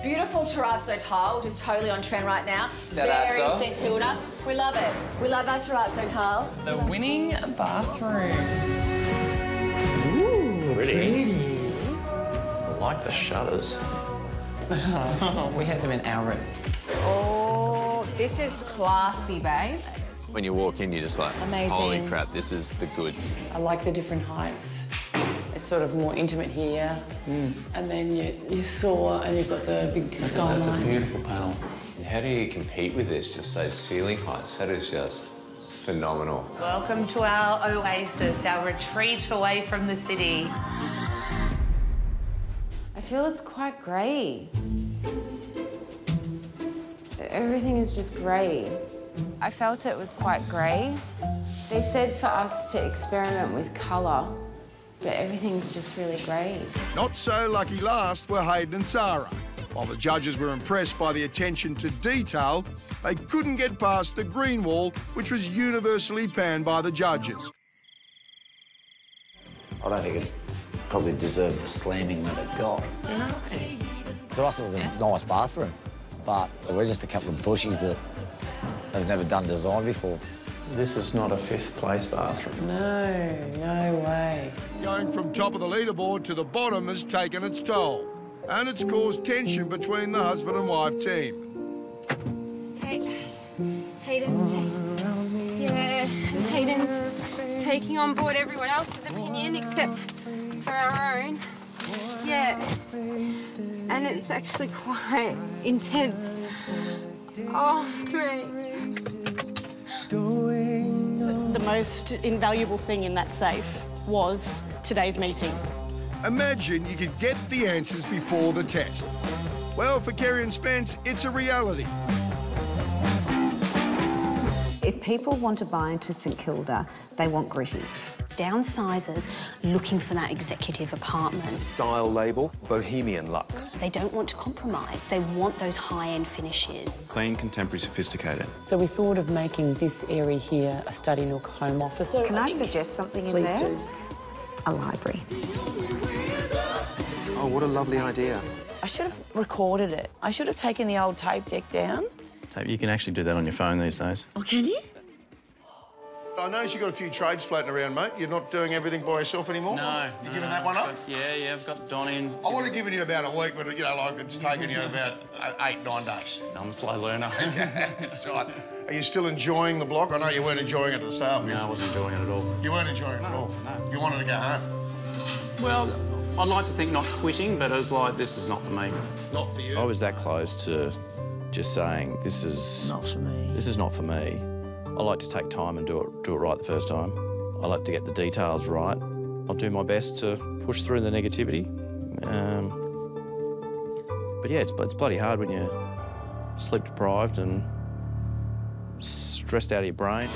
Beautiful terrazzo tile, which is totally on trend right now. Terrazzo. Very St Kilda. We love it. We love our terrazzo tile. The winning bathroom. Ooh, pretty. I like the shutters. We have them in our room. Oh, this is classy, babe. When you walk in, you're just like, Amazing. holy crap, this is the goods. I like the different heights. It's sort of more intimate here. And then you soar and you've got the big skyline. That's a beautiful panel. How do you compete with this? Just those ceiling heights, that is just phenomenal. Welcome to our oasis, our retreat away from the city. I feel it's quite grey. Everything is just grey. I felt it was quite grey. They said for us to experiment with colour, but everything's just really grey. Not so lucky last were Hayden and Sarah. While the judges were impressed by the attention to detail, they couldn't get past the green wall, which was universally panned by the judges. I don't think it probably deserved the slamming that it got. No. To us, it was a nice bathroom, but we're just a couple of bushies that have never done design before. This is not a fifth place bathroom. No way. Going from top of the leaderboard to the bottom has taken its toll, and it's caused tension between the husband and wife team. Hayden's taking on board everyone else's opinion except for our own. Yeah. And it's actually quite intense. Oh, mate. The most invaluable thing in that safe was today's meeting. Imagine you could get the answers before the test. Well, for Kerry and Spence, it's a reality. If people want to buy into St Kilda, they want gritty. Downsizers looking for that executive apartment. Style label, bohemian luxe. They don't want to compromise. They want those high-end finishes. Clean, contemporary, sophisticated. So we thought of making this area here a study nook home office. Can I suggest something in there? Please do. A library. Oh, what a lovely idea. I should have recorded it. I should have taken the old tape deck down. You can actually do that on your phone these days. Oh, can you? I noticed you've got a few trades floating around, mate. You're not doing everything by yourself anymore? No. You're giving that one up? Yeah, I've got Don in. I would have given you about a week, but, you know, like, it's taken you about 8, 9 days. I'm a slow learner. That's right. Are you still enjoying the block? I know you weren't enjoying it at the start. No, I wasn't enjoying it at all. You weren't enjoying it at all? No. You wanted to go home? Well, I'd like to think not quitting, but it was like, this is not for me. Not for you? I was that close to just saying, this is... Not for me. This is not for me. I like to take time and do it right the first time. I like to get the details right. I'll do my best to push through the negativity. But yeah, it's bloody hard when you're sleep deprived and stressed out of your brain.